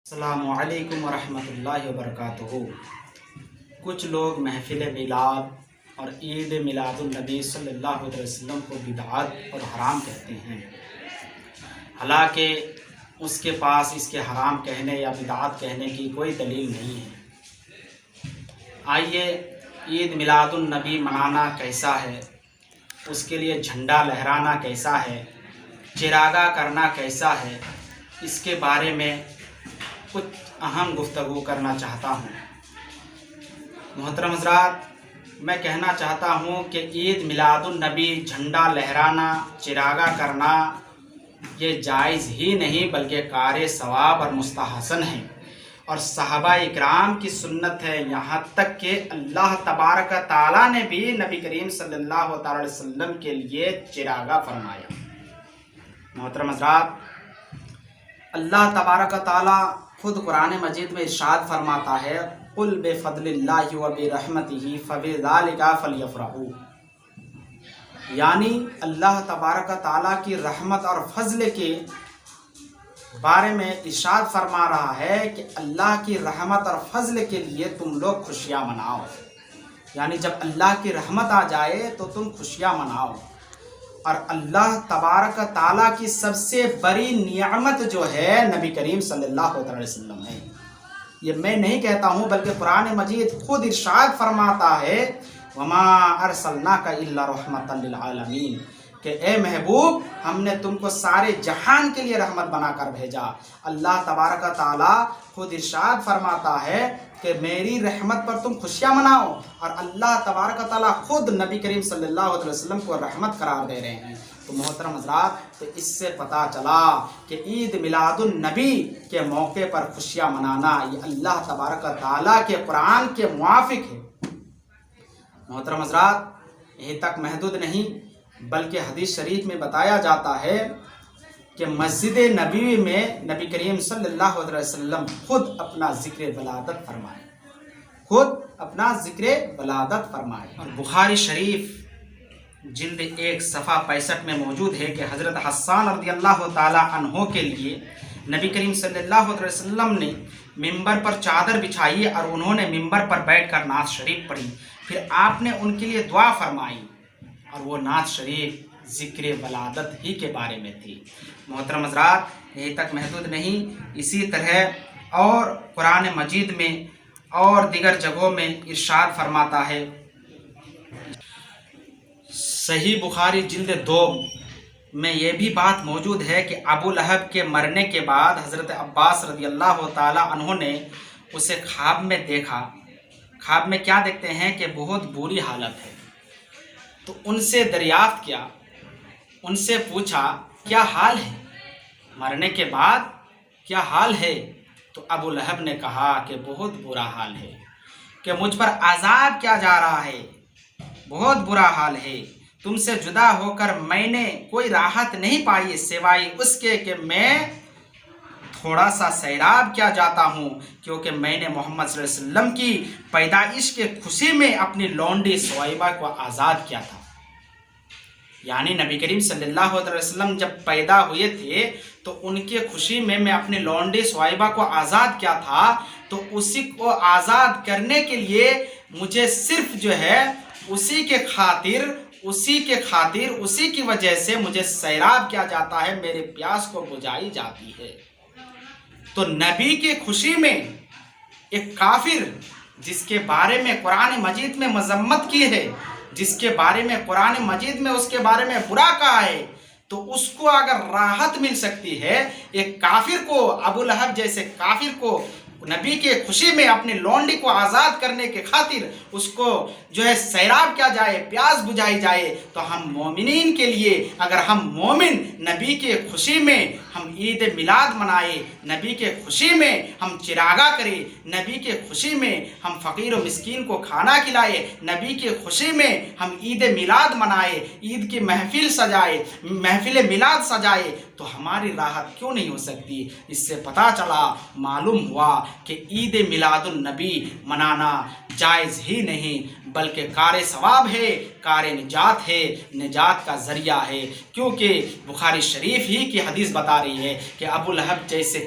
السلام علیکم ورحمۃ اللہ وبرکاتہ۔ کچھ لوگ محفل میلاد اور عید میلاد النبی صلی اللہ علیہ وسلم کو بدعت اور حرام کہتے ہیں، حالانکہ اس کے پاس اس کے حرام کہنے یا بدعت کہنے کی کوئی دلیل نہیں ہے۔ آئیے عید میلاد النبی منانا کیسا ہے، اس کے لیے جھنڈا لہرانا کیسا ہے، چراغاں کرنا کیسا ہے، اس کے بارے میں کچھ اہم گفتگو کرنا چاہتا ہوں۔ محترم حضرات، میں کہنا چاہتا ہوں کہ عید میلاد النبی جھنڈا لہرانا، چراغاں کرنا یہ جائز ہی نہیں بلکہ کار ثواب اور مستحسن ہے، اور صحابہ اکرام کی سنت ہے، یہاں تک کہ اللہ تبارک تعالیٰ نے بھی نبی کریم صلی اللہ تعالی علیہ وسلم کے لیے چراغاں فرمایا۔ محترم حضرات، اللہ تبارک تعالیٰ خود قرآن مجید میں ارشاد فرماتا ہے، قُلْ بِفَضْلِ اللَّهِ وَبِرَحْمَتِهِ فَبِذَلِكَ فَلْيَفْرَحُوا، یعنی اللہ تبارک تعالیٰ کی رحمت اور فضل کے بارے میں ارشاد فرما رہا ہے کہ اللہ کی رحمت اور فضل کے لیے تم لوگ خوشیاں مناؤ، یعنی جب اللہ کی رحمت آ جائے تو تم خوشیاں مناؤ۔ اور اللہ تبارک تعالیٰ کی سب سے بڑی نعمت جو ہے نبی کریم صلی اللہ علیہ وسلم ہے، یہ میں نہیں کہتا ہوں بلکہ قرآن مجید خود ارشاد فرماتا ہے، وَمَا أَرْسَلْنَاكَ إِلَّا رَحْمَةً لِلْعَالَمِينَ، کہ اے محبوب ہم نے تم کو سارے جہان کے لیے رحمت بنا کر بھیجا۔ اللہ تبارک تعالیٰ خود ارشاد فرماتا ہے کہ میری رحمت پر تم خوشیاں مناؤ، اور اللہ تبارک تعالیٰ خود نبی کریم صلی اللہ علیہ وسلم کو رحمت قرار دے رہے ہیں۔ تو محترم حضرات، تو اس سے پتہ چلا کہ عید میلاد النبی کے موقع پر خوشیاں منانا یہ اللہ تبارک تعالیٰ کے قرآن کے موافق ہے۔ محترم حضرات، یہیں تک محدود نہیں بلکہ حدیث شریف میں بتایا جاتا ہے کہ مسجد نبوی میں نبی کریم صلی اللہ علیہ وسلم خود اپنا ذکر ولادت فرمائے، خود اپنا ذکر ولادت فرمائے۔ اور بخاری شریف جلد 1 صفحہ 65 میں موجود ہے کہ حضرت حسان رضی اللہ تعالی عنہ کے لیے نبی کریم صلی اللہ علیہ وسلم نے ممبر پر چادر بچھائی اور انہوں نے ممبر پر بیٹھ کر نعت شریف پڑھی، پھر آپ نے ان کے لیے دعا فرمائی، اور وہ نعت شریف ذکر ولادت ہی کے بارے میں تھی۔ محترم حضرات، یہیں تک محدود نہیں، اسی طرح اور قرآن مجید میں اور دیگر جگہوں میں ارشاد فرماتا ہے، صحیح بخاری جلد 2 میں یہ بھی بات موجود ہے کہ ابو لہب کے مرنے کے بعد حضرت عباس رضی اللہ تعالی عنہ نے اسے خواب میں دیکھا۔ خواب میں کیا دیکھتے ہیں کہ بہت بری حالت ہے، تو ان سے دریافت کیا، ان سے پوچھا کیا حال ہے، مرنے کے بعد کیا حال ہے؟ تو ابو لہب نے کہا کہ بہت برا حال ہے، کہ مجھ پر عذاب کیا جا رہا ہے، بہت برا حال ہے، تم سے جدا ہو کر میں نے کوئی راحت نہیں پائی سوائے اس کے کہ میں تھوڑا سا سیراب کیا جاتا ہوں، کیونکہ میں نے محمد صلی اللہ علیہ وسلم کی پیدائش کے خوشی میں اپنی لونڈی سویبہ کو آزاد کیا تھا۔ یعنی نبی کریم صلی اللہ علیہ وسلم جب پیدا ہوئے تھے تو ان کے خوشی میں اپنی لونڈی سویبہ کو آزاد کیا تھا، تو اسی کو آزاد کرنے کے لیے مجھے صرف جو ہے اسی کے خاطر اسی کی وجہ سے مجھے سیراب کیا جاتا ہے، میرے پیاس کو بجھائی جاتی ہے۔ تو نبی کی خوشی میں ایک کافر جس کے بارے میں قرآن مجید میں مذمت کی ہے، جس کے بارے میں قرآن مجید میں اس کے بارے میں برا کہا ہے، تو اس کو اگر راحت مل سکتی ہے، ایک کافر کو، ابو لہب جیسے کافر کو نبی کے خوشی میں اپنی لونڈی کو آزاد کرنے کے خاطر اس کو جو ہے سیراب کیا جائے، پیاس بجھائی جائے، تو ہم مومنین کے لیے اگر ہم مومن نبی کے خوشی میں ہم عید میلاد منائے، نبی کے خوشی میں ہم چراغاں کرے، نبی کے خوشی میں ہم فقیر و مسکین کو کھانا کھلائے، نبی کے خوشی میں ہم عید میلاد منائے، عید کی محفل سجائے، محفل میلاد سجائے، تو ہماری راحت کیوں نہیں ہو سکتی؟ اس سے پتہ چلا، معلوم ہوا کہ عید میلاد النبی منانا جائز ہی نہیں بلکہ کار ثواب ہے، کار نجات ہے، نجات کا ذریعہ ہے، کیونکہ بخاری شریف ہی کی حدیث بتا رہی ہے کہ ابو لہب جیسے